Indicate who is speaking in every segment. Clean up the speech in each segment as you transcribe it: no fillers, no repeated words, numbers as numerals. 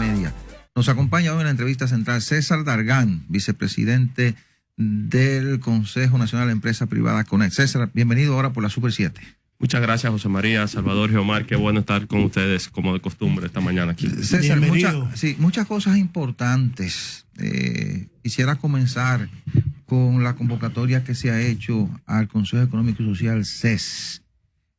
Speaker 1: Media. Nos acompaña hoy en la entrevista central César Dargan, vicepresidente del Consejo Nacional de Empresa Privada CONEC. César, bienvenido ahora por la Super 7.
Speaker 2: Muchas gracias, José María, Salvador y Omar. Qué bueno estar con ustedes, como de costumbre, esta mañana aquí.
Speaker 1: César, muchas cosas importantes. Quisiera comenzar con la convocatoria que se ha hecho al Consejo Económico y Social, CES.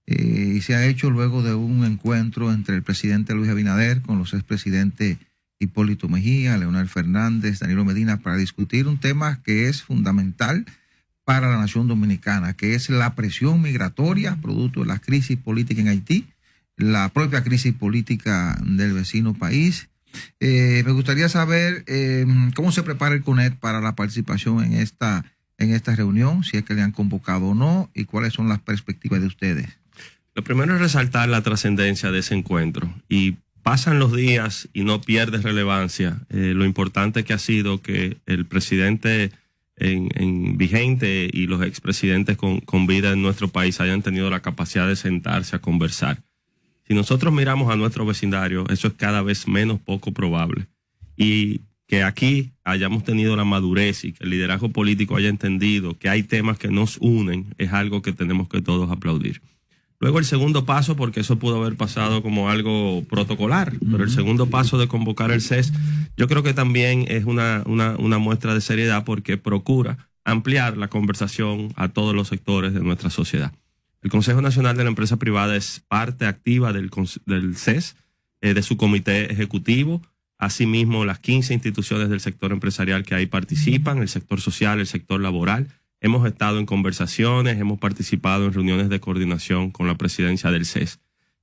Speaker 1: Y se ha hecho luego de un encuentro entre el presidente Luis Abinader con los expresidentes Hipólito Mejía, Leonel Fernández, Danilo Medina, para discutir un tema que es fundamental para la nación dominicana, que es la presión migratoria producto de la crisis política en Haití, la propia crisis política del vecino país. Me gustaría saber cómo se prepara el CONEC para la participación en esta reunión, si es que le han convocado o no, y cuáles son las perspectivas de ustedes.
Speaker 2: Lo primero es resaltar la trascendencia de ese encuentro, y pasan los días y no pierde relevancia lo importante que ha sido que el presidente en vigente y los expresidentes con vida en nuestro país hayan tenido la capacidad de sentarse a conversar. Si nosotros miramos a nuestro vecindario, eso es cada vez menos poco probable. Y que aquí hayamos tenido la madurez y que el liderazgo político haya entendido que hay temas que nos unen, es algo que tenemos que todos aplaudir. Luego el segundo paso, porque eso pudo haber pasado como algo protocolar, pero el segundo paso de convocar el CES, yo creo que también es una muestra de seriedad porque procura ampliar la conversación a todos los sectores de nuestra sociedad. El Consejo Nacional de la Empresa Privada es parte activa del CES, de su comité ejecutivo. Asimismo, las 15 instituciones del sector empresarial que ahí participan, el sector social, el sector laboral. Hemos estado en conversaciones, hemos participado en reuniones de coordinación con la presidencia del CES.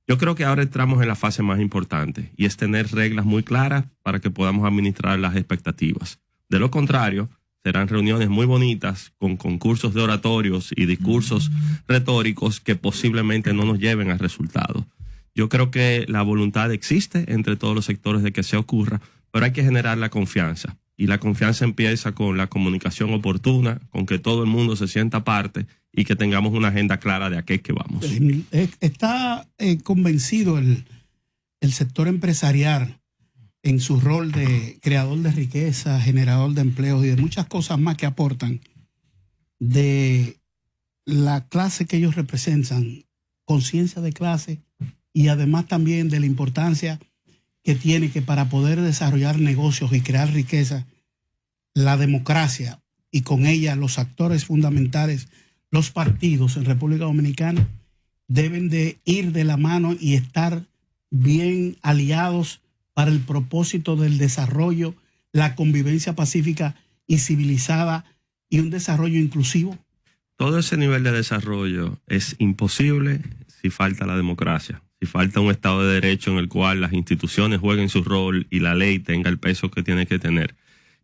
Speaker 2: Yo creo que ahora entramos en la fase más importante y es tener reglas muy claras para que podamos administrar las expectativas. De lo contrario, serán reuniones muy bonitas con concursos de oratorios y discursos retóricos que posiblemente no nos lleven a resultados. Yo creo que la voluntad existe entre todos los sectores de que se ocurra, pero hay que generar la confianza. Y la confianza empieza con la comunicación oportuna, con que todo el mundo se sienta parte y que tengamos una agenda clara de a qué es que vamos.
Speaker 3: ¿Está convencido el sector empresarial en su rol de creador de riqueza, generador de empleos y de muchas cosas más que aportan, de la clase que ellos representan, conciencia de clase y además también de la importancia que tiene que para poder desarrollar negocios y crear riqueza, la democracia y con ella los actores fundamentales, los partidos en República Dominicana deben de ir de la mano y estar bien aliados para el propósito del desarrollo, la convivencia pacífica y civilizada y un desarrollo inclusivo?
Speaker 2: Todo ese nivel de desarrollo es imposible si falta la democracia. Si falta un Estado de Derecho en el cual las instituciones jueguen su rol y la ley tenga el peso que tiene que tener.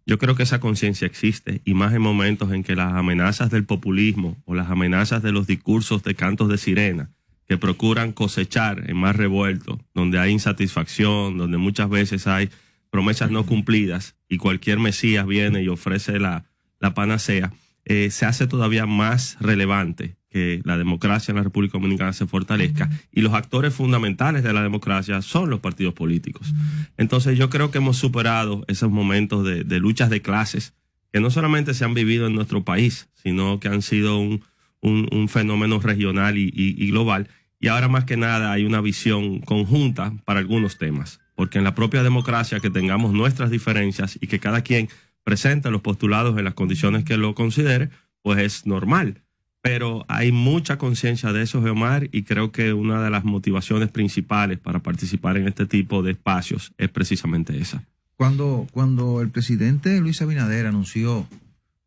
Speaker 2: Yo creo que esa conciencia existe, y más en momentos en que las amenazas del populismo o las amenazas de los discursos de cantos de sirena que procuran cosechar en más revuelto, donde hay insatisfacción, donde muchas veces hay promesas no cumplidas y cualquier mesías viene y ofrece la panacea, se hace todavía más relevante que la democracia en la República Dominicana se fortalezca, y los actores fundamentales de la democracia son los partidos políticos. Entonces yo creo que hemos superado esos momentos de luchas de clases que no solamente se han vivido en nuestro país, sino que han sido un fenómeno regional y global, y ahora más que nada hay una visión conjunta para algunos temas, porque en la propia democracia que tengamos nuestras diferencias y que cada quien presente los postulados en las condiciones que lo considere, pues es normal. Pero hay mucha conciencia de eso, Omar, y creo que una de las motivaciones principales para participar en este tipo de espacios es precisamente esa.
Speaker 1: Cuando el presidente Luis Abinader anunció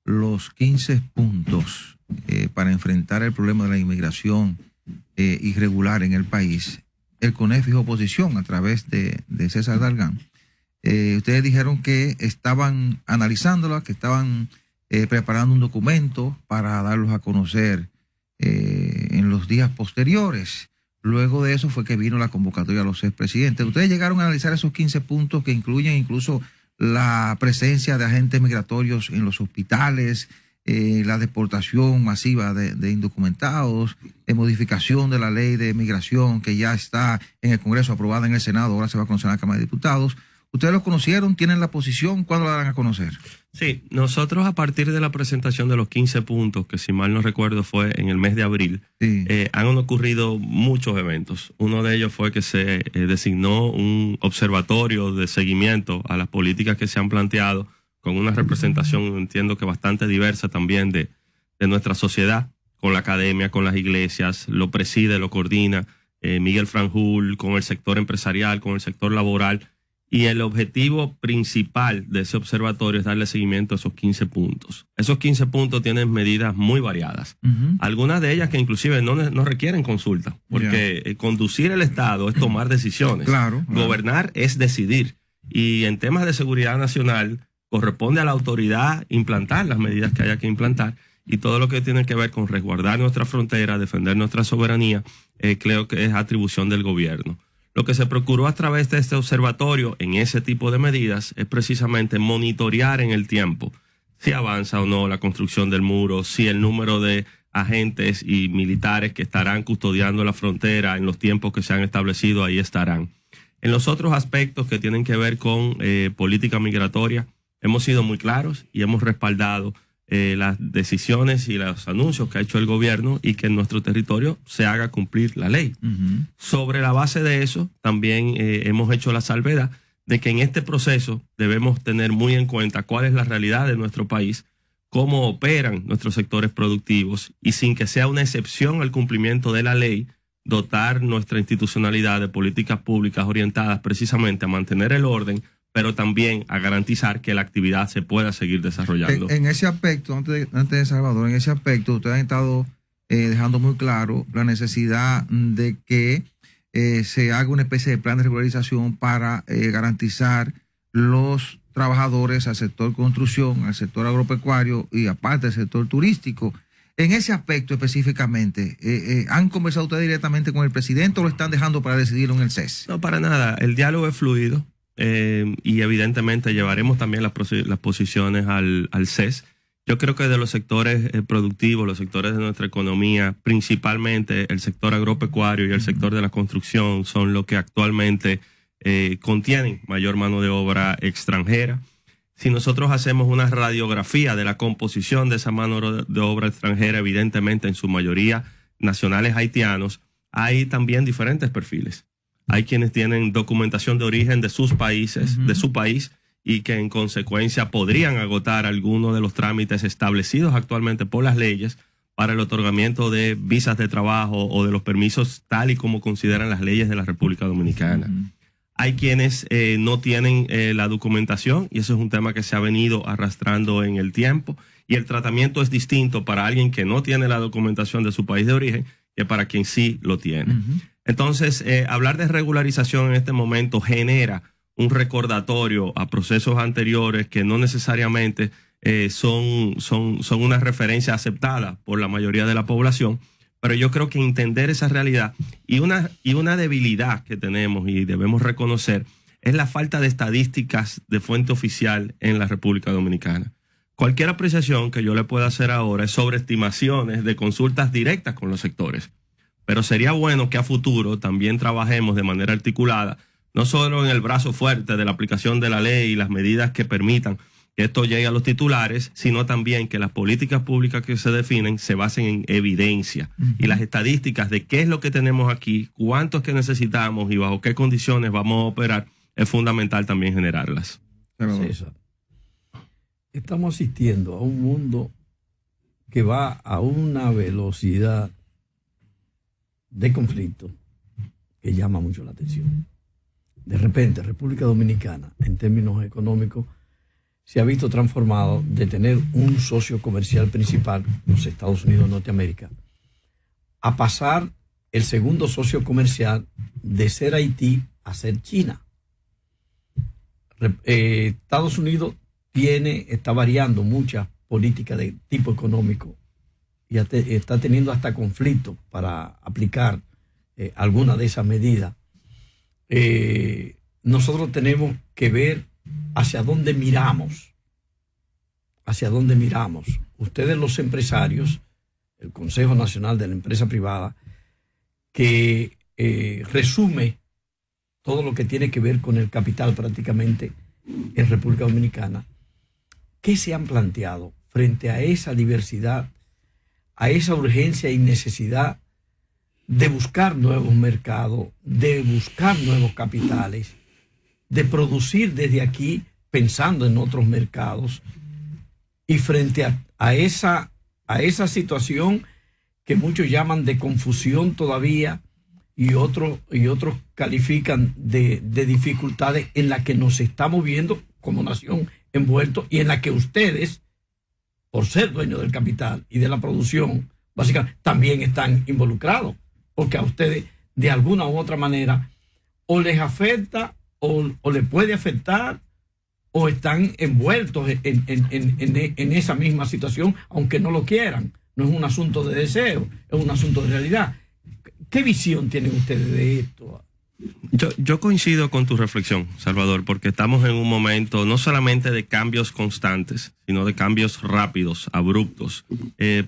Speaker 1: los 15 puntos para enfrentar el problema de la inmigración irregular en el país, el CONEC fijó posición a través de César Dargan. Ustedes dijeron que estaban analizándola, que estaban preparando un documento para darlos a conocer en los días posteriores. Luego de eso fue que vino la convocatoria a los expresidentes. Ustedes llegaron a analizar esos 15 puntos que incluyen incluso la presencia de agentes migratorios en los hospitales, la deportación masiva de indocumentados, modificación de la ley de migración que ya está en el Congreso, aprobada en el Senado, ahora se va a conocer en la Cámara de Diputados. ¿Ustedes lo conocieron? ¿Tienen la posición? ¿Cuándo la dan a conocer?
Speaker 2: Sí, nosotros a partir de la presentación de los 15 puntos, que si mal no recuerdo fue en el mes de abril,
Speaker 1: Sí.
Speaker 2: han ocurrido muchos eventos. Uno de ellos fue que se designó un observatorio de seguimiento a las políticas que se han planteado, con una representación, entiendo que bastante diversa también de nuestra sociedad, con la academia, con las iglesias, lo preside, lo coordina Miguel Franjul, con el sector empresarial, con el sector laboral. Y el objetivo principal de ese observatorio es darle seguimiento a esos 15 puntos. Esos 15 puntos tienen medidas muy variadas. Algunas de ellas que inclusive no requieren consulta, porque conducir el Estado es tomar decisiones.
Speaker 1: Claro.
Speaker 2: Gobernar es decidir. Y en temas de seguridad nacional corresponde a la autoridad implantar las medidas que haya que implantar. Y todo lo que tiene que ver con resguardar nuestra frontera, defender nuestra soberanía, creo que es atribución del gobierno. Lo que se procuró a través de este observatorio en ese tipo de medidas es precisamente monitorear en el tiempo si avanza o no la construcción del muro, si el número de agentes y militares que estarán custodiando la frontera en los tiempos que se han establecido, ahí estarán. En los otros aspectos que tienen que ver con política migratoria, hemos sido muy claros y hemos respaldado las decisiones y los anuncios que ha hecho el gobierno y que en nuestro territorio se haga cumplir la ley. Sobre la base de eso, también hemos hecho la salvedad de que en este proceso debemos tener muy en cuenta cuál es la realidad de nuestro país, cómo operan nuestros sectores productivos y sin que sea una excepción al cumplimiento de la ley, dotar nuestra institucionalidad de políticas públicas orientadas precisamente a mantener el orden, pero también a garantizar que la actividad se pueda seguir desarrollando.
Speaker 1: En ese aspecto, antes de Salvador, en ese aspecto ustedes han estado dejando muy claro la necesidad de que se haga una especie de plan de regularización para garantizar los trabajadores al sector construcción, al sector agropecuario y aparte del sector turístico. En ese aspecto específicamente, ¿han conversado ustedes directamente con el presidente o lo están dejando para decidirlo en el CES?
Speaker 2: No, para nada. El diálogo es fluido. Y evidentemente llevaremos también las posiciones al CES. Yo creo que de los sectores productivos, los sectores de nuestra economía, principalmente el sector agropecuario y el sector de la construcción son los que actualmente contienen mayor mano de obra extranjera. Si nosotros hacemos una radiografía de la composición de esa mano de obra extranjera, evidentemente en su mayoría nacionales haitianos, hay también diferentes perfiles. Hay quienes tienen documentación de origen de sus países, de su país, y que en consecuencia podrían agotar algunos de los trámites establecidos actualmente por las leyes para el otorgamiento de visas de trabajo o de los permisos tal y como consideran las leyes de la República Dominicana. Hay quienes no tienen la documentación y eso es un tema que se ha venido arrastrando en el tiempo y el tratamiento es distinto para alguien que no tiene la documentación de su país de origen que para quien sí lo tiene. Entonces, hablar de regularización en este momento genera un recordatorio a procesos anteriores que no necesariamente son una referencia aceptada por la mayoría de la población, pero yo creo que entender esa realidad y una debilidad que tenemos y debemos reconocer es la falta de estadísticas de fuente oficial en la República Dominicana. Cualquier apreciación que yo le pueda hacer ahora es sobre estimaciones de consultas directas con los sectores. Pero sería bueno que a futuro también trabajemos de manera articulada, no solo en el brazo fuerte de la aplicación de la ley y las medidas que permitan que esto llegue a los titulares, sino también que las políticas públicas que se definen se basen en evidencia y las estadísticas de qué es lo que tenemos aquí, cuánto es que necesitamos y bajo qué condiciones vamos a operar, es fundamental también generarlas.
Speaker 4: César, estamos asistiendo a un mundo que va a una velocidad de conflicto que llama mucho la atención. De repente, República Dominicana, en términos económicos, se ha visto transformado de tener un socio comercial principal, los Estados Unidos de Norteamérica, a pasar el segundo socio comercial de ser Haití a ser China. Estados Unidos está variando muchas políticas de tipo económico y está teniendo hasta conflictos para aplicar alguna de esas medidas. Nosotros tenemos que ver hacia dónde miramos. Ustedes los empresarios, el Consejo Nacional de la Empresa Privada, que resume todo lo que tiene que ver con el capital prácticamente en República Dominicana. ¿Qué se han planteado frente a esa diversidad, a esa urgencia y necesidad de buscar nuevos mercados, de buscar nuevos capitales, de producir desde aquí pensando en otros mercados, y frente a esa situación que muchos llaman de confusión todavía y otros califican de dificultades en la que nos estamos viendo como nación envueltos, y en la que ustedes, por ser dueños del capital y de la producción, básicamente también están involucrados, porque a ustedes de alguna u otra manera o les afecta o les puede afectar, o están envueltos en esa misma situación, aunque no lo quieran. No es un asunto de deseo, es un asunto de realidad. ¿Qué visión tienen ustedes de esto?
Speaker 2: Yo coincido con tu reflexión, Salvador, porque estamos en un momento no solamente de cambios constantes, sino de cambios rápidos, abruptos,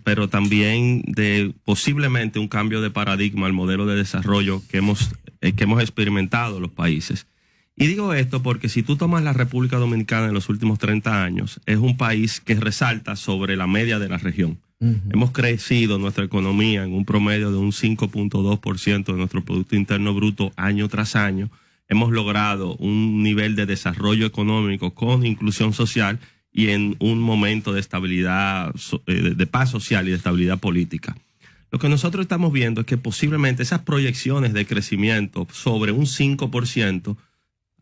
Speaker 2: pero también de posiblemente un cambio de paradigma al modelo de desarrollo que hemos experimentado los países. Y digo esto porque si tú tomas la República Dominicana en los últimos 30 años, es un país que resalta sobre la media de la región. Hemos crecido nuestra economía en un promedio de un 5.2% de nuestro Producto Interno Bruto año tras año. Hemos logrado un nivel de desarrollo económico con inclusión social y en un momento de estabilidad, de paz social y de estabilidad política. Lo que nosotros estamos viendo es que posiblemente esas proyecciones de crecimiento sobre un 5%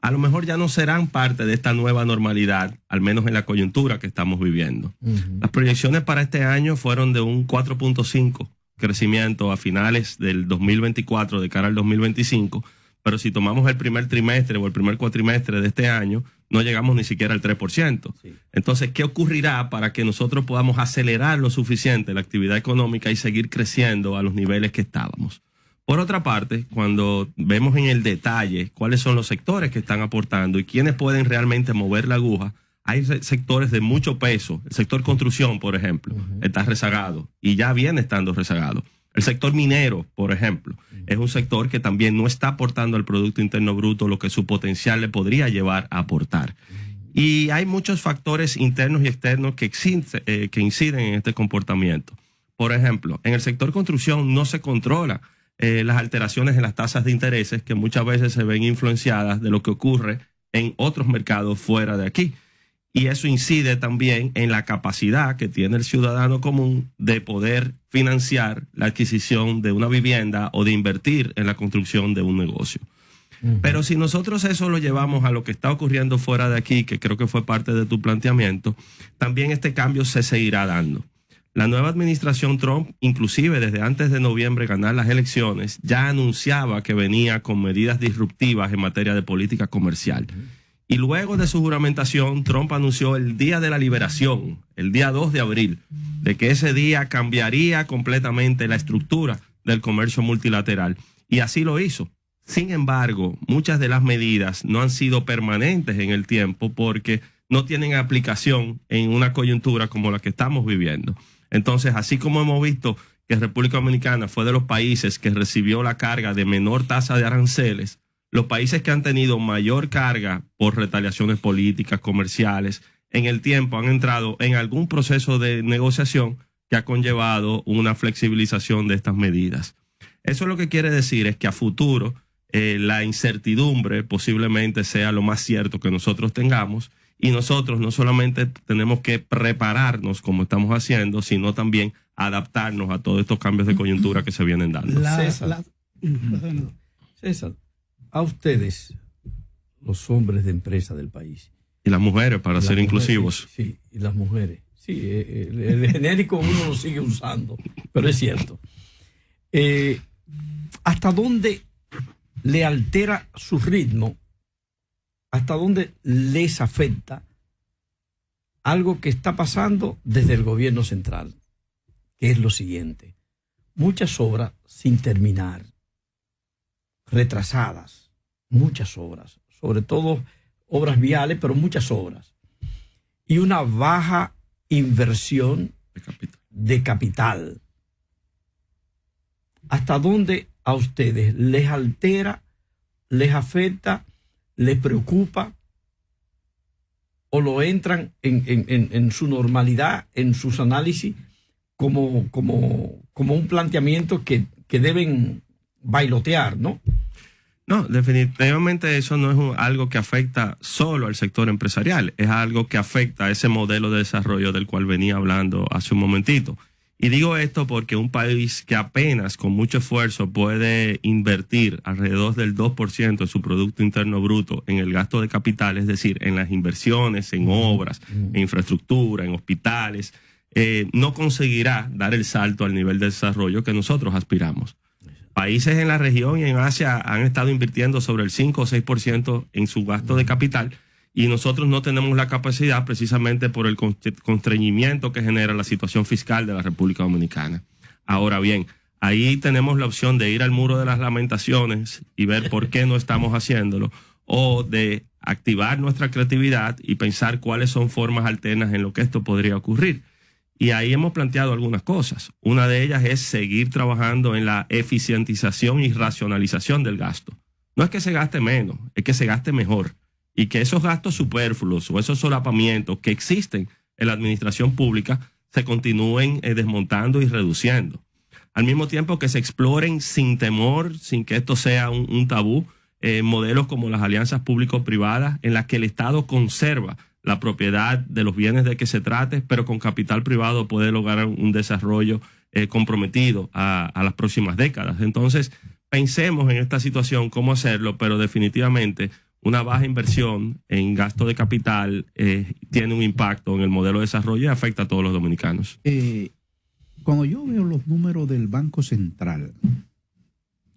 Speaker 2: a lo mejor ya no serán parte de esta nueva normalidad, al menos en la coyuntura que estamos viviendo. Las proyecciones para este año fueron de un 4.5 crecimiento a finales del 2024 de cara al 2025, pero si tomamos el primer trimestre o el primer cuatrimestre de este año, no llegamos ni siquiera al 3%. Sí. Entonces, ¿qué ocurrirá para que nosotros podamos acelerar lo suficiente la actividad económica y seguir creciendo a los niveles que estábamos? Por otra parte, cuando vemos en el detalle cuáles son los sectores que están aportando y quiénes pueden realmente mover la aguja, hay sectores de mucho peso. El sector construcción, por ejemplo, está rezagado y ya viene estando rezagado. El sector minero, por ejemplo, es un sector que también no está aportando al Producto Interno Bruto lo que su potencial le podría llevar a aportar. Y hay muchos factores internos y externos que inciden en este comportamiento. Por ejemplo, en el sector construcción no se controla las alteraciones en las tasas de intereses que muchas veces se ven influenciadas de lo que ocurre en otros mercados fuera de aquí. Y eso incide también en la capacidad que tiene el ciudadano común de poder financiar la adquisición de una vivienda o de invertir en la construcción de un negocio. Pero si nosotros eso lo llevamos a lo que está ocurriendo fuera de aquí, que creo que fue parte de tu planteamiento, también este cambio se seguirá dando. La nueva administración Trump, inclusive desde antes de noviembre ganar las elecciones, ya anunciaba que venía con medidas disruptivas en materia de política comercial. Y luego de su juramentación, Trump anunció el Día de la Liberación, el día 2 de abril, de que ese día cambiaría completamente la estructura del comercio multilateral. Y así lo hizo. Sin embargo, muchas de las medidas no han sido permanentes en el tiempo porque no tienen aplicación en una coyuntura como la que estamos viviendo. Entonces, así como hemos visto que República Dominicana fue de los países que recibió la carga de menor tasa de aranceles, los países que han tenido mayor carga por retaliaciones políticas, comerciales, en el tiempo han entrado en algún proceso de negociación que ha conllevado una flexibilización de estas medidas. Eso lo que quiere decir es que a futuro la incertidumbre posiblemente sea lo más cierto que nosotros tengamos. Y nosotros no solamente tenemos que prepararnos como estamos haciendo, sino también adaptarnos a todos estos cambios de coyuntura que se vienen dando.
Speaker 4: César, a ustedes, los hombres de empresa del país.
Speaker 2: Y las mujeres, para ser inclusivos.
Speaker 4: Sí, y las mujeres. Sí, el genérico uno lo sigue usando, pero es cierto. ¿Hasta dónde le altera su ritmo? ¿Hasta dónde les afecta algo que está pasando desde el gobierno central? Que es lo siguiente: muchas obras sin terminar, retrasadas, muchas obras, sobre todo obras viales, pero muchas obras, y una baja inversión de capital. ¿Hasta dónde a ustedes les altera les afecta, les preocupa o lo entran en su normalidad, en sus análisis, como un planteamiento que deben bailotear, ¿no?
Speaker 2: No, definitivamente eso no es algo que afecta solo al sector empresarial, es algo que afecta a ese modelo de desarrollo del cual venía hablando hace un momentito. Y digo esto porque un país que apenas con mucho esfuerzo puede invertir alrededor del 2% de su Producto Interno Bruto en el gasto de capital, es decir, en las inversiones, en obras, en infraestructura, en hospitales, no conseguirá dar el salto al nivel de desarrollo que nosotros aspiramos. Países en la región y en Asia han estado invirtiendo sobre el 5 o 6% en su gasto de capital, y nosotros no tenemos la capacidad precisamente por el constreñimiento que genera la situación fiscal de la República Dominicana. Ahora bien, ahí tenemos la opción de ir al muro de las lamentaciones y ver por qué no estamos haciéndolo, o de activar nuestra creatividad y pensar cuáles son formas alternas en lo que esto podría ocurrir. Y ahí hemos planteado algunas cosas. Una de ellas es seguir trabajando en la eficientización y racionalización del gasto. No es que se gaste menos, es que se gaste mejor. Y que esos gastos superfluos o esos solapamientos que existen en la administración pública se continúen desmontando y reduciendo. Al mismo tiempo que se exploren sin temor, sin que esto sea un tabú, modelos como las alianzas público-privadas en las que el Estado conserva la propiedad de los bienes de que se trate, pero con capital privado puede lograr un desarrollo comprometido a las próximas décadas. Entonces, pensemos en esta situación, cómo hacerlo, pero definitivamente una baja inversión en gasto de capital tiene un impacto en el modelo de desarrollo y afecta a todos los dominicanos.
Speaker 5: Cuando yo veo los números del Banco Central,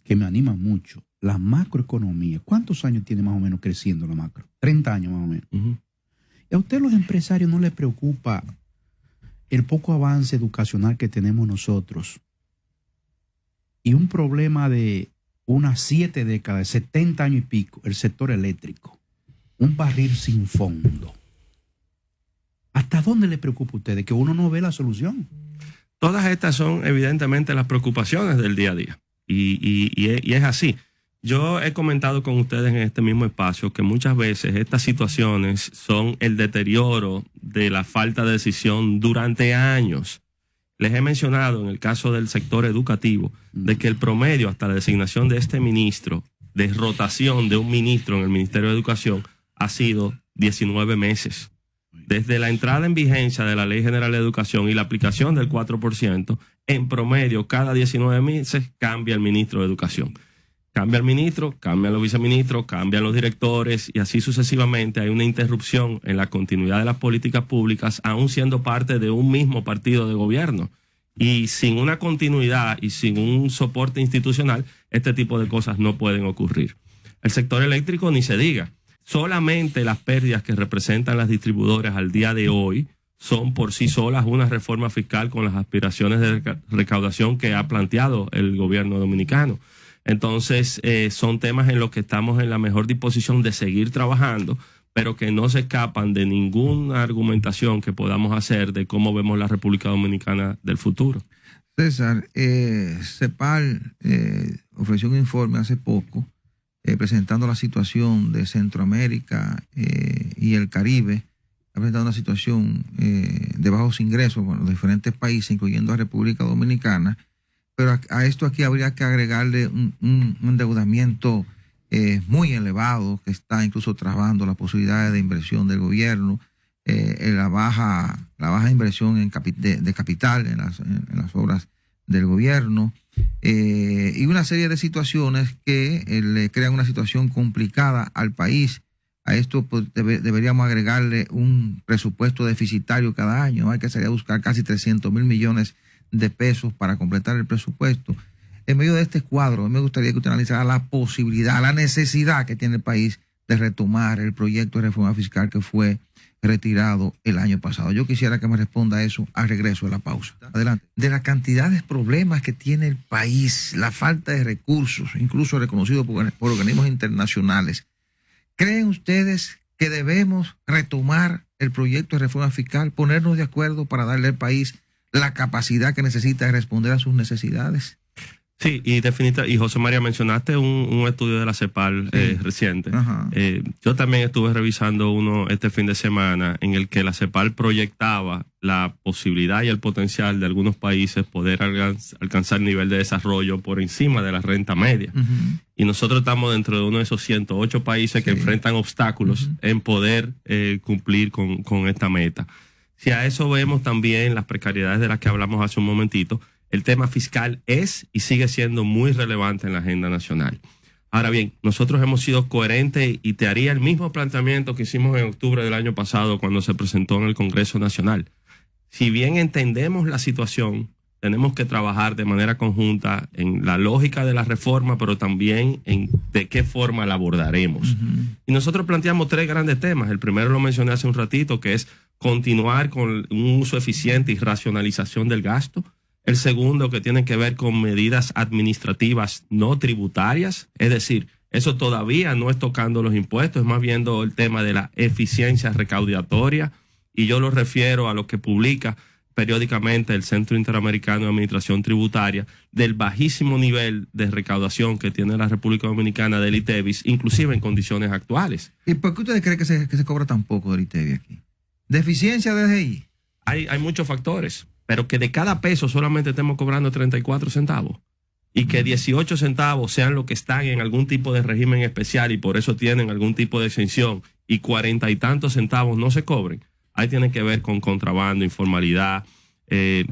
Speaker 5: que me animan mucho, la macroeconomía, ¿cuántos años tiene más o menos creciendo la macro? 30 años más o menos.
Speaker 2: Uh-huh.
Speaker 5: ¿Y a usted los empresarios no les preocupa el poco avance educacional que tenemos nosotros y un problema de unas 7 décadas, 70 años y pico, el sector eléctrico, un barril sin fondo? ¿Hasta dónde le preocupa a ustedes que uno no ve la solución?
Speaker 2: Todas estas son evidentemente las preocupaciones del día a día y es así. Yo he comentado con ustedes en este mismo espacio que muchas veces estas situaciones son el deterioro de la falta de decisión durante años. Les he mencionado en el caso del sector educativo de que el promedio hasta la designación de este ministro, de rotación de un ministro en el Ministerio de Educación, ha sido 19 meses. Desde la entrada en vigencia de la Ley General de Educación y la aplicación del 4%, en promedio cada 19 meses cambia el ministro de Educación. Cambia el ministro, cambian los viceministros, cambian los directores y así sucesivamente. Hay una interrupción en la continuidad de las políticas públicas, aún siendo parte de un mismo partido de gobierno. Y sin una continuidad y sin un soporte institucional, este tipo de cosas no pueden ocurrir. El sector eléctrico ni se diga. Solamente las pérdidas que representan las distribuidoras al día de hoy son por sí solas una reforma fiscal con las aspiraciones de recaudación que ha planteado el gobierno dominicano. Entonces, son temas en los que estamos en la mejor disposición de seguir trabajando, pero que no se escapan de ninguna argumentación que podamos hacer de cómo vemos la República Dominicana del futuro.
Speaker 1: César, CEPAL ofreció un informe hace poco presentando la situación de Centroamérica y el Caribe. Ha presentado una situación de bajos ingresos en los diferentes países, incluyendo a República Dominicana. Pero a esto aquí habría que agregarle un endeudamiento muy elevado que está incluso trabando las posibilidades de inversión del gobierno, la baja inversión de capital en las obras del gobierno y una serie de situaciones que le crean una situación complicada al país. A esto pues, deberíamos agregarle un presupuesto deficitario cada año. Hay que salir a buscar casi 300 mil millones de pesos para completar el presupuesto. En medio de este cuadro, me gustaría que usted analizara la posibilidad, la necesidad que tiene el país de retomar el proyecto de reforma fiscal que fue retirado el año pasado. Yo quisiera que me responda a eso al regreso de la pausa. Adelante. De la cantidad de problemas que tiene el país, la falta de recursos, incluso reconocido por organismos internacionales, ¿creen ustedes que debemos retomar el proyecto de reforma fiscal, ponernos de acuerdo para darle al país la capacidad que necesita de responder a sus necesidades?
Speaker 2: Sí, y definitivamente, y José María, mencionaste un estudio de la CEPAL reciente. Yo también estuve revisando uno este fin de semana en el que la CEPAL proyectaba la posibilidad y el potencial de algunos países poder alcanzar nivel de desarrollo por encima de la renta media. Y nosotros estamos dentro de uno de esos 108 países que enfrentan obstáculos en poder cumplir con esta meta. Si a eso vemos también las precariedades de las que hablamos hace un momentito, el tema fiscal es y sigue siendo muy relevante en la agenda nacional. Ahora bien, nosotros hemos sido coherentes y te haría el mismo planteamiento que hicimos en octubre del año pasado cuando se presentó en el Congreso Nacional. Si bien entendemos la situación, tenemos que trabajar de manera conjunta en la lógica de la reforma, pero también en de qué forma la abordaremos. Y nosotros planteamos 3 grandes temas. El primero lo mencioné hace un ratito, que es continuar con un uso eficiente y racionalización del gasto. El segundo, que tiene que ver con medidas administrativas no tributarias, es decir, eso todavía no es tocando los impuestos, es más viendo el tema de la eficiencia recaudatoria, y yo lo refiero a lo que publica periódicamente el Centro Interamericano de Administración Tributaria, del bajísimo nivel de recaudación que tiene la República Dominicana del ITEVIS, inclusive en condiciones actuales.
Speaker 1: ¿Y por qué ustedes creen que se cobra tan poco del ITEVIS aquí? ¿De eficiencia desde ahí?
Speaker 2: Hay muchos factores, pero que de cada peso solamente estemos cobrando 34 centavos y que 18 centavos sean los que están en algún tipo de régimen especial y por eso tienen algún tipo de exención y 40 y tantos centavos no se cobren, ahí tiene que ver con contrabando, informalidad,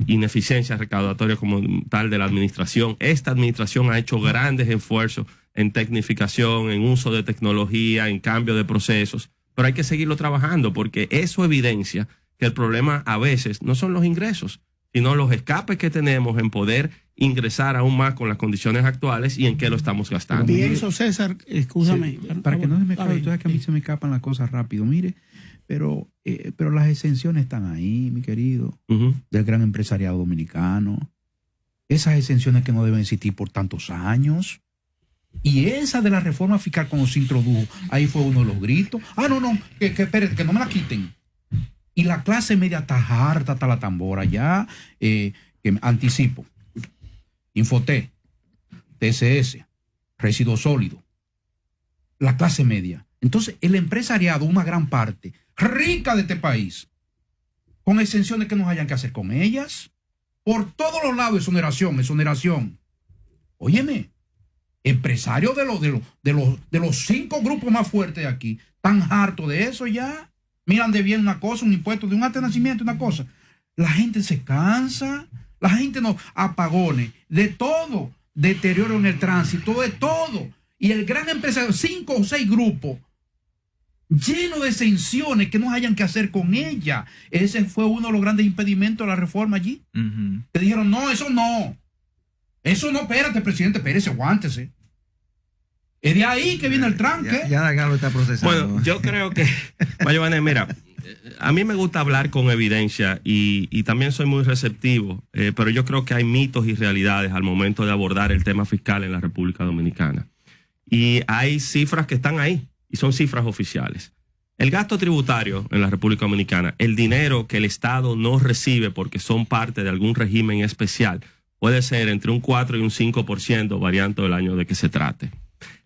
Speaker 2: ineficiencia recaudatoria como tal de la administración. Esta administración ha hecho grandes esfuerzos en tecnificación, en uso de tecnología, en cambio de procesos, pero hay que seguirlo trabajando porque eso evidencia que el problema a veces no son los ingresos, sino los escapes que tenemos en poder ingresar aún más con las condiciones actuales y en qué lo estamos gastando.
Speaker 3: Pienso, César, escúchame.
Speaker 5: Sí, para que no se me escape, tú sabes que a mí se me escapan las cosas rápido. Mire, pero las exenciones están ahí, mi querido, del gran empresariado dominicano. Esas exenciones que no deben existir por tantos años. Y esa de la reforma fiscal cuando se introdujo, ahí fue uno de los gritos. Espérate, que no me la quiten. Y la clase media está harta, está la tambora ya, que anticipo. Infoté, TCS, residuo sólido, la clase media. Entonces, el empresariado, una gran parte rica de este país, con exenciones que nos hayan que hacer con ellas, por todos los lados, exoneración. Óyeme, empresarios de los 5 grupos más fuertes de aquí, tan hartos de eso ya. Miran de bien una cosa, un impuesto de un acta de nacimiento, una cosa. La gente se cansa, la gente no, apagones, de todo, deterioro en el tránsito, de todo. Y el gran empresario, 5 o 6 grupos, llenos de exenciones que no hayan que hacer con ella. Ese fue uno de los grandes impedimentos de la reforma allí. Que dijeron, no, eso no, espérate, presidente, espérese, aguántese. Es de ahí que viene el tranque.
Speaker 1: Ya lo está procesando.
Speaker 2: Bueno, yo creo que, Giovanni, mira, a mí me gusta hablar con evidencia y también soy muy receptivo, pero yo creo que hay mitos y realidades al momento de abordar el tema fiscal en la República Dominicana. Y hay cifras que están ahí y son cifras oficiales. El gasto tributario en la República Dominicana, el dinero que el Estado no recibe porque son parte de algún régimen especial, puede ser entre un 4 y un 5% variando del año de que se trate.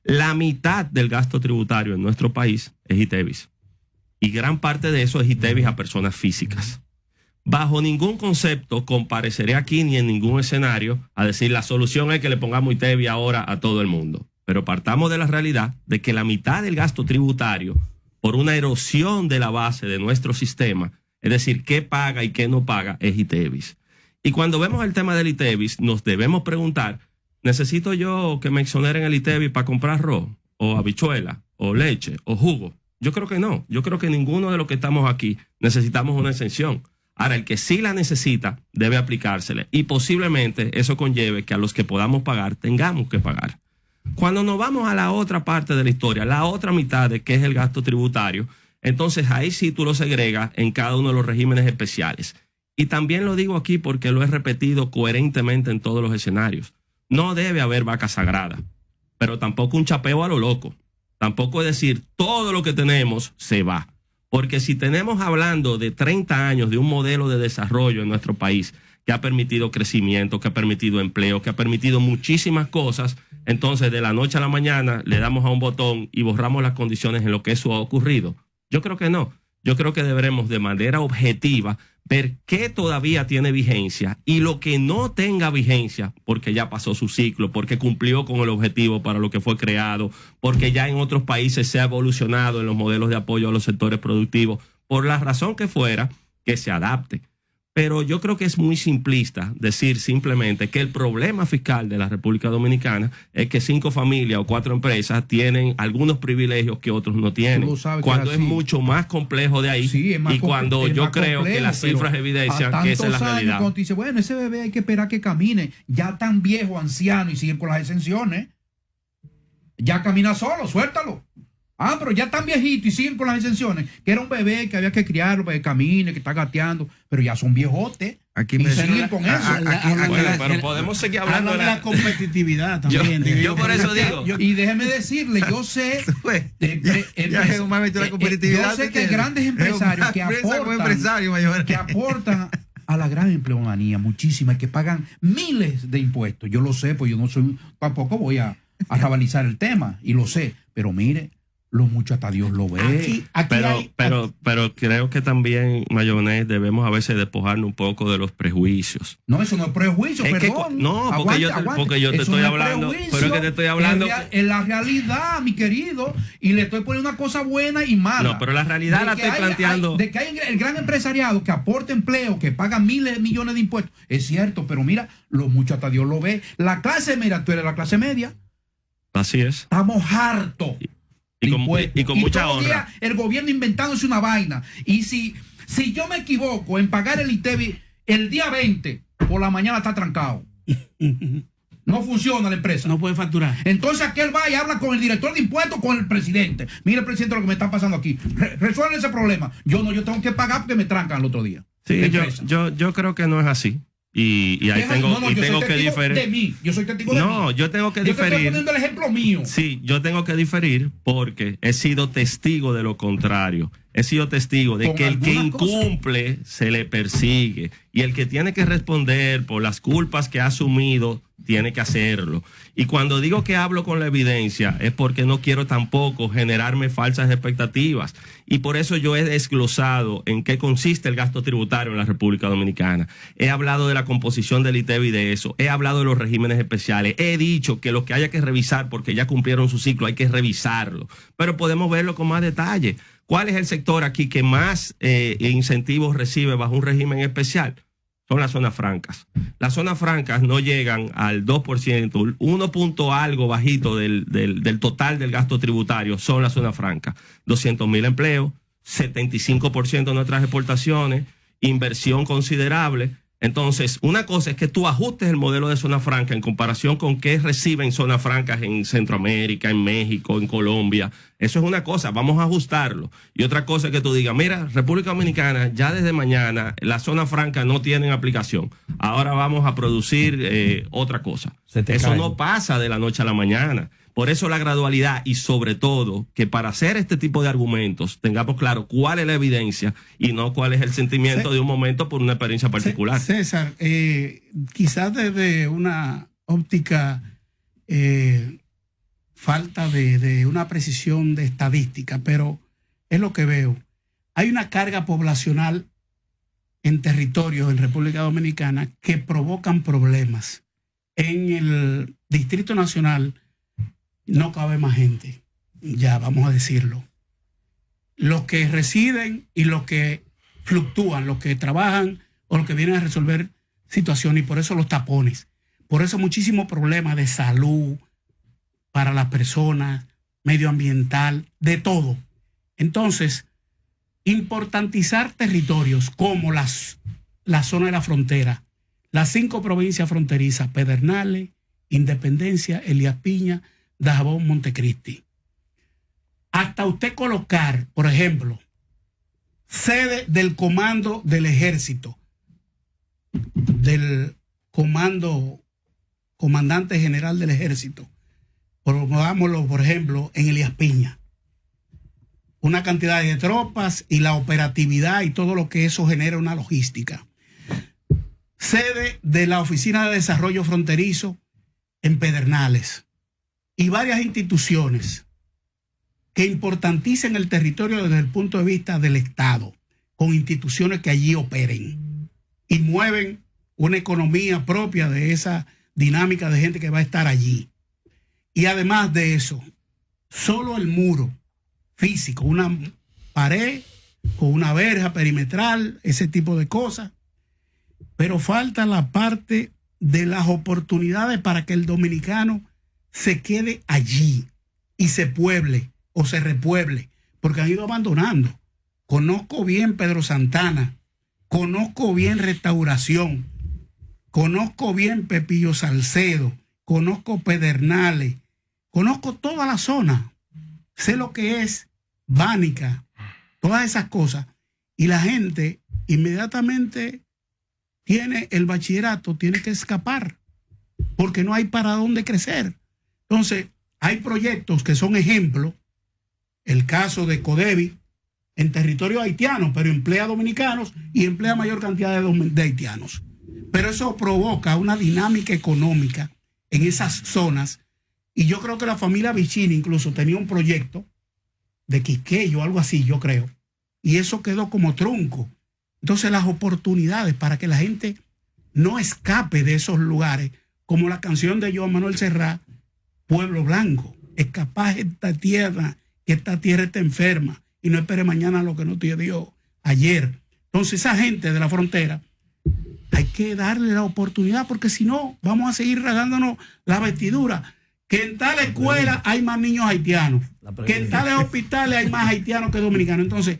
Speaker 2: La mitad del gasto tributario en nuestro país es ITEVIS. Y gran parte de eso es ITEVIS a personas físicas. Bajo ningún concepto compareceré aquí ni en ningún escenario a decir la solución es que le pongamos ITEVIS ahora a todo el mundo. Pero partamos de la realidad de que la mitad del gasto tributario, por una erosión de la base de nuestro sistema, es decir, qué paga y qué no paga, es ITEVIS. Y cuando vemos el tema del ITEVIS, nos debemos preguntar, ¿necesito yo que me exoneren el ITEVIS para comprar arroz, o habichuela, o leche, o jugo? Yo creo que no. Yo creo que ninguno de los que estamos aquí necesitamos una exención. Ahora, el que sí la necesita debe aplicársele. Y posiblemente eso conlleve que a los que podamos pagar, tengamos que pagar. Cuando nos vamos a la otra parte de la historia, la otra mitad de que es el gasto tributario, entonces ahí sí tú lo segregas en cada uno de los regímenes especiales. Y también lo digo aquí porque lo he repetido coherentemente en todos los escenarios. No debe haber vaca sagrada, pero tampoco un chapeo a lo loco. Tampoco es decir, todo lo que tenemos se va. Porque si tenemos hablando de 30 años de un modelo de desarrollo en nuestro país que ha permitido crecimiento, que ha permitido empleo, que ha permitido muchísimas cosas. Entonces, de la noche a la mañana le damos a un botón y borramos las condiciones en lo que eso ha ocurrido. Yo creo que no. Yo creo que deberemos de manera objetiva ver qué todavía tiene vigencia y lo que no tenga vigencia, porque ya pasó su ciclo, porque cumplió con el objetivo para lo que fue creado, porque ya en otros países se ha evolucionado en los modelos de apoyo a los sectores productivos, por la razón que fuera, que se adapte. Pero yo creo que es muy simplista decir simplemente que el problema fiscal de la República Dominicana es que 5 familias o 4 empresas tienen algunos privilegios que otros no tienen. Cuando es mucho más complejo de ahí, sí, y cuando yo creo que las cifras evidencian que esa es la realidad.
Speaker 5: Cuando dice, bueno, ese bebé hay que esperar que camine, ya tan viejo, anciano, y siguen con las exenciones. Ya camina solo, suéltalo. Ah, pero ya tan viejito y siguen con las exenciones, que era un bebé que había que criarlo para que camine, que está gateando, pero ya son viejotes.
Speaker 1: Aquí
Speaker 5: y
Speaker 1: me
Speaker 5: siguen con eso.
Speaker 2: Bueno, pero podemos seguir hablando
Speaker 3: de la competitividad también.
Speaker 2: Yo por eso digo.
Speaker 5: Y déjeme decirle, yo sé yo sé que hay grandes empresarios que aportan a la gran empleomanía, muchísimas, que pagan miles de impuestos. Yo lo sé, pues yo no soy, tampoco voy a rabalizar el tema, y lo sé, pero mire, lo mucho hasta Dios lo ve.
Speaker 2: Pero creo que también, Mayonés, debemos a veces despojarnos un poco de los prejuicios.
Speaker 5: No, eso no es prejuicio, perdón.
Speaker 2: Porque yo te estoy hablando, pero es que te estoy hablando.
Speaker 5: En la realidad, mi querido, y le estoy poniendo una cosa buena y mala.
Speaker 2: No, pero la realidad la estoy planteando.
Speaker 5: De que hay el gran empresariado que aporta empleo, que paga miles de millones de impuestos. Es cierto, pero mira, lo mucho hasta Dios lo ve. La clase, mira, tú eres la clase media.
Speaker 2: Así es.
Speaker 5: Estamos hartos.
Speaker 2: Y con mucha honra.
Speaker 5: El gobierno inventándose una vaina. Y si yo me equivoco en pagar el ITEVI el día 20, por la mañana está trancado. No funciona la empresa.
Speaker 3: No puede facturar.
Speaker 5: Entonces aquel va y habla con el director de impuestos, con el presidente. Mira, el presidente, lo que me está pasando aquí. Resuelve ese problema. Yo tengo que pagar porque me trancan el otro día.
Speaker 2: Sí, yo creo que no es así. Y ahí tengo que diferir.
Speaker 5: Yo soy testigo de mí.
Speaker 2: No, yo tengo que diferir.
Speaker 5: Yo te estoy poniendo el ejemplo mío.
Speaker 2: Sí, yo tengo que diferir porque he sido testigo de lo contrario. He sido testigo de que el que incumple se le persigue y el que tiene que responder por las culpas que ha asumido tiene que hacerlo. Y cuando digo que hablo con la evidencia es porque no quiero tampoco generarme falsas expectativas. Y por eso yo he desglosado en qué consiste el gasto tributario en la República Dominicana. He hablado de la composición del ITEVI y de eso. He hablado de los regímenes especiales. He dicho que lo que haya que revisar porque ya cumplieron su ciclo hay que revisarlo. Pero podemos verlo con más detalle. ¿Cuál es el sector aquí que más incentivos recibe bajo un régimen especial? Son las zonas francas. Las zonas francas no llegan al 2%, 1 punto algo bajito del total del gasto tributario son las zonas francas. 200,000 empleos, 75% de nuestras exportaciones, inversión considerable. Entonces, una cosa es que tú ajustes el modelo de zona franca en comparación con qué reciben zonas francas en Centroamérica, en México, en Colombia. Eso es una cosa, vamos a ajustarlo. Y otra cosa es que tú digas, mira, República Dominicana, ya desde mañana las zonas francas no tienen aplicación. Ahora vamos a producir otra cosa. Eso no pasa de la noche a la mañana. Por eso la gradualidad y sobre todo que para hacer este tipo de argumentos tengamos claro cuál es la evidencia y no cuál es el sentimiento de un momento por una experiencia particular.
Speaker 3: César, quizás desde una óptica falta de una precisión de estadística, pero es lo que veo. Hay una carga poblacional en territorios en República Dominicana que provocan problemas. En el Distrito Nacional no cabe más gente, ya vamos a decirlo. Los que residen y los que fluctúan, los que trabajan o los que vienen a resolver situaciones, y por eso los tapones, por eso muchísimos problemas de salud para las personas, medioambiental, de todo. Entonces, importantizar territorios como la zona de la frontera, las 5 provincias fronterizas, Pedernales, Independencia, Elías Piña, Dajabón, Montecristi. Hasta usted colocar, por ejemplo, sede del comando del ejército, del comandante general del ejército, pongámoslo, por ejemplo, en Elías Piña. Una cantidad de tropas y la operatividad y todo lo que eso genera una logística. sede de la Oficina de Desarrollo Fronterizo en Pedernales, y varias instituciones que importanticen el territorio desde el punto de vista del Estado, con instituciones que allí operen y mueven una economía propia de esa dinámica de gente que va a estar allí. Y además de eso, solo el muro físico, una pared con una verja perimetral, ese tipo de cosas, pero falta la parte de las oportunidades para que el dominicano se quede allí y se pueble o se repueble, porque han ido abandonando. Conozco bien Pedro Santana, conozco bien Restauración, conozco bien Pepillo Salcedo, conozco Pedernales, conozco toda la zona, sé lo que es Bánica, todas esas cosas, y la gente inmediatamente tiene el bachillerato, tiene que escapar, porque no hay para dónde crecer. Entonces, hay proyectos que son ejemplos, el caso de Codevi, en territorio haitiano, pero emplea dominicanos y emplea mayor cantidad de haitianos. Pero eso provoca una dinámica económica en esas zonas, y yo creo que la familia Vicini incluso tenía un proyecto de Quisqueyo, algo así, yo creo, y eso quedó como trunco. Entonces, las oportunidades para que la gente no escape de esos lugares, como la canción de Joan Manuel Serrat, Pueblo Blanco, escapar esta tierra, que esta tierra está enferma, y no espere mañana lo que no te dio ayer. Entonces, esa gente de la frontera, hay que darle la oportunidad, porque si no, vamos a seguir rasgándonos la vestidura. Que en tal escuela hay más niños haitianos, que en tales hospitales hay más haitianos que dominicanos. Entonces,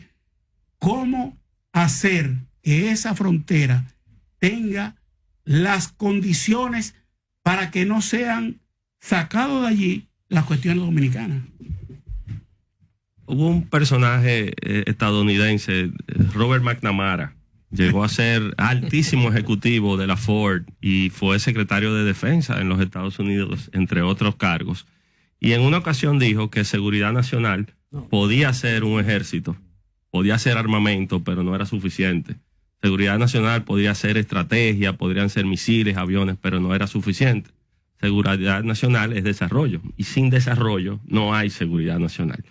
Speaker 3: ¿cómo hacer que esa frontera tenga las condiciones para que no sean sacados de allí las cuestiones dominicanas?
Speaker 2: Hubo un personaje estadounidense, Robert McNamara, llegó a ser altísimo ejecutivo de la Ford y fue secretario de Defensa en los Estados Unidos, entre otros cargos. Y en una ocasión dijo que seguridad nacional podía ser un ejército, podía ser armamento, pero no era suficiente. Seguridad nacional podía ser estrategia, podrían ser misiles, aviones, pero no era suficiente. Seguridad nacional es desarrollo, y sin desarrollo no hay seguridad nacional.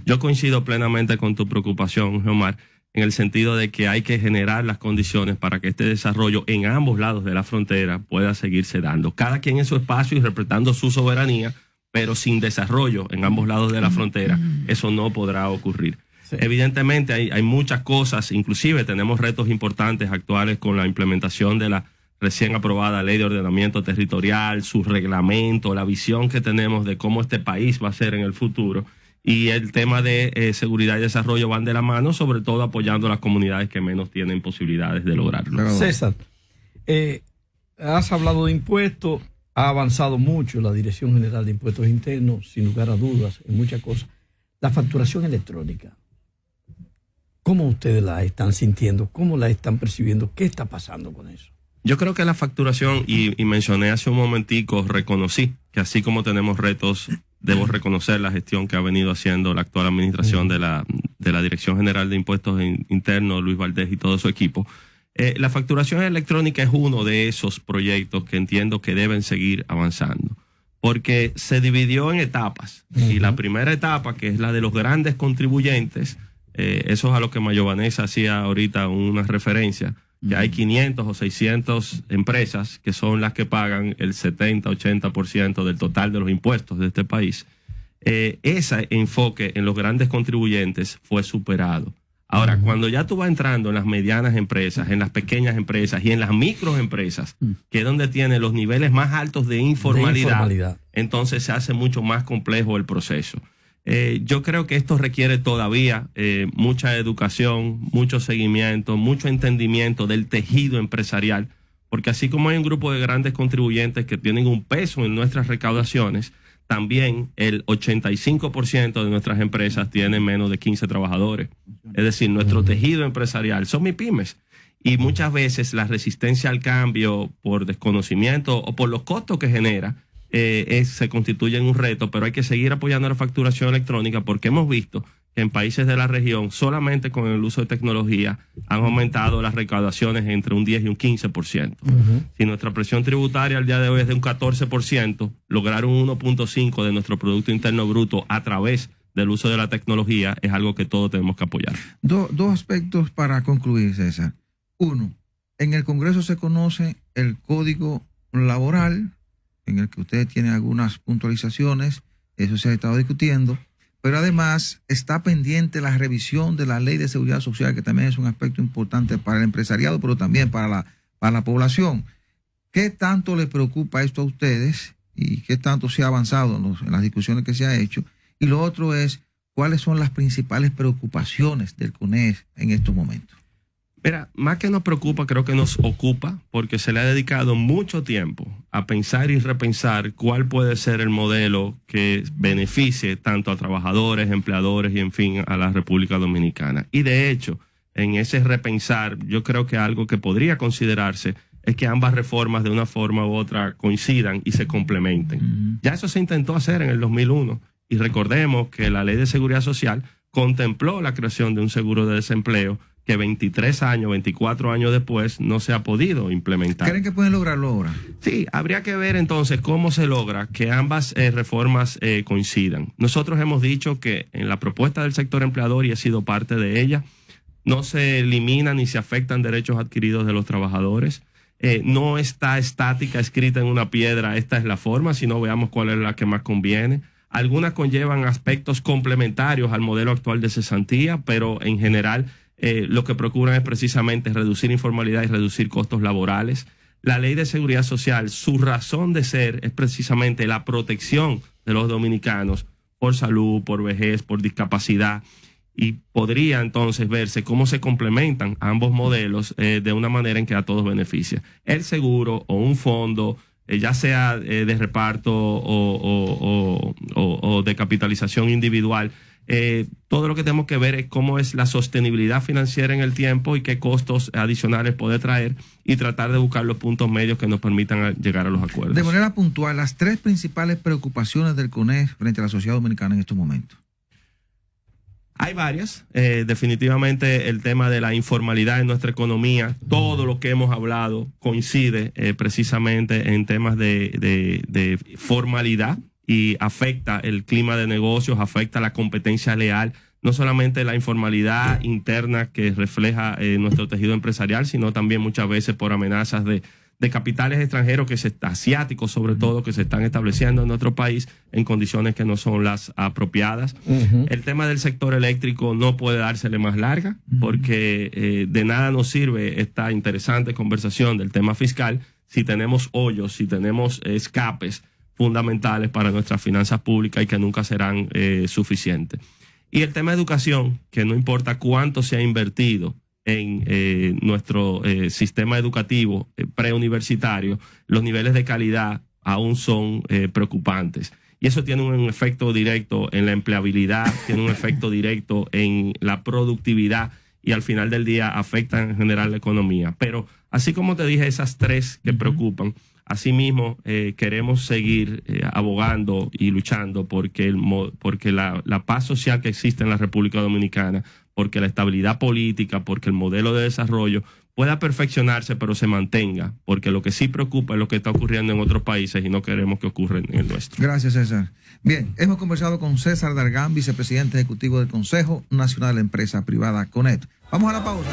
Speaker 2: Yo coincido plenamente con tu preocupación, Geomar, en el sentido de que hay que generar las condiciones para que este desarrollo en ambos lados de la frontera pueda seguirse dando. Cada quien en su espacio y respetando su soberanía, pero sin desarrollo en ambos lados de la frontera, eso no podrá ocurrir. Sí. Evidentemente hay muchas cosas, inclusive tenemos retos importantes actuales con la implementación de la recién aprobada Ley de Ordenamiento Territorial, su reglamento, la visión que tenemos de cómo este país va a ser en el futuro. Y el tema de seguridad y desarrollo van de la mano, sobre todo apoyando a las comunidades que menos tienen posibilidades de lograrlo.
Speaker 4: César, has hablado de impuestos, ha avanzado mucho la Dirección General de Impuestos Internos, sin lugar a dudas, en muchas cosas. La facturación electrónica, ¿cómo ustedes la están sintiendo? ¿Cómo la están percibiendo? ¿Qué está pasando con eso?
Speaker 2: Yo creo que la facturación, y mencioné hace un momentico, reconocí que así como tenemos retos, debo reconocer la gestión que ha venido haciendo la actual administración de la Dirección General de Impuestos Internos, Luis Valdés y todo su equipo. La facturación electrónica es uno de esos proyectos que entiendo que deben seguir avanzando, porque se dividió en etapas. Y la primera etapa, que es la de los grandes contribuyentes, eso es a lo que Mayo Vanessa hacía ahorita una referencia, que hay 500 o 600 empresas que son las que pagan el 70-80% del total de los impuestos de este país. Ese enfoque en los grandes contribuyentes fue superado. Ahora, cuando ya tú vas entrando en las medianas empresas, en las pequeñas empresas y en las microempresas, que es donde tiene los niveles más altos de informalidad, entonces se hace mucho más complejo el proceso. Yo creo que esto requiere todavía mucha educación, mucho seguimiento, mucho entendimiento del tejido empresarial, porque así como hay un grupo de grandes contribuyentes que tienen un peso en nuestras recaudaciones, también el 85% de nuestras empresas tienen menos de 15 trabajadores. Es decir, nuestro tejido empresarial son MIPYMES, y muchas veces la resistencia al cambio por desconocimiento o por los costos que genera se constituye en un reto, pero hay que seguir apoyando la facturación electrónica, porque hemos visto que en países de la región, solamente con el uso de tecnología, han aumentado las recaudaciones entre un 10 y un 15%. Si nuestra presión tributaria al día de hoy es de un 14%, lograr un 1.5% de nuestro Producto Interno Bruto a través del uso de la tecnología es algo que todos tenemos que apoyar.
Speaker 1: Dos aspectos para concluir, César. Uno, en el Congreso se conoce el Código Laboral, en el que ustedes tienen algunas puntualizaciones, eso se ha estado discutiendo, pero además está pendiente la revisión de la Ley de Seguridad Social, que también es un aspecto importante para el empresariado, pero también para la población. ¿Qué tanto le preocupa esto a ustedes y qué tanto se ha avanzado en las discusiones que se ha hecho? Y lo otro es, ¿cuáles son las principales preocupaciones del CONES en estos momentos?
Speaker 2: Mira, más que nos preocupa, creo que nos ocupa, porque se le ha dedicado mucho tiempo a pensar y repensar cuál puede ser el modelo que beneficie tanto a trabajadores, empleadores y, en fin, a la República Dominicana. Y de hecho, en ese repensar, yo creo que algo que podría considerarse es que ambas reformas de una forma u otra coincidan y se complementen. Ya eso se intentó hacer en el 2001 y recordemos que la Ley de Seguridad Social contempló la creación de un seguro de desempleo que 23 años, 24 años después no se ha podido implementar.
Speaker 1: ¿Creen que pueden lograrlo ahora?
Speaker 2: Sí, habría que ver entonces cómo se logra que ambas reformas coincidan. Nosotros hemos dicho que en la propuesta del sector empleador, y he sido parte de ella, no se eliminan ni se afectan derechos adquiridos de los trabajadores. No está estática, escrita en una piedra, esta es la forma, sino veamos cuál es la que más conviene. Algunas conllevan aspectos complementarios al modelo actual de cesantía, pero en general lo que procuran es precisamente reducir informalidad y reducir costos laborales. La Ley de Seguridad Social, su razón de ser es precisamente la protección de los dominicanos por salud, por vejez, por discapacidad, y podría entonces verse cómo se complementan ambos modelos de una manera en que a todos beneficia. El seguro o un fondo, ya sea de reparto o de capitalización individual, todo lo que tenemos que ver es cómo es la sostenibilidad financiera en el tiempo y qué costos adicionales puede traer, y tratar de buscar los puntos medios que nos permitan llegar a los acuerdos.
Speaker 1: De manera puntual, las tres principales preocupaciones del CONES frente a la sociedad dominicana en estos momentos.
Speaker 2: Hay varias. Definitivamente el tema de la informalidad en nuestra economía, todo lo que hemos hablado coincide precisamente en temas de formalidad, y afecta el clima de negocios, afecta la competencia leal, no solamente la informalidad interna que refleja nuestro tejido empresarial, sino también muchas veces por amenazas de capitales extranjeros, asiáticos sobre todo, que se están estableciendo en nuestro país en condiciones que no son las apropiadas. El tema del sector eléctrico no puede dársele más larga, porque de nada nos sirve esta interesante conversación del tema fiscal si tenemos hoyos, si tenemos escapes fundamentales para nuestras finanzas públicas y que nunca serán suficientes. Y el tema de educación, que no importa cuánto se ha invertido en nuestro sistema educativo preuniversitario, los niveles de calidad aún son preocupantes. Y eso tiene un efecto directo en la empleabilidad, tiene un efecto directo en la productividad, y al final del día afecta en general la economía. Pero así como te dije, esas tres que preocupan, asimismo queremos seguir abogando y luchando porque la paz social que existe en la República Dominicana, porque la estabilidad política, porque el modelo de desarrollo pueda perfeccionarse, pero se mantenga, porque lo que sí preocupa es lo que está ocurriendo en otros países y no queremos que ocurra en el nuestro.
Speaker 1: Gracias, César. Bien, hemos conversado con César Dargan, vicepresidente ejecutivo del Consejo Nacional de Empresa Privada, CONEP. Vamos a la pausa.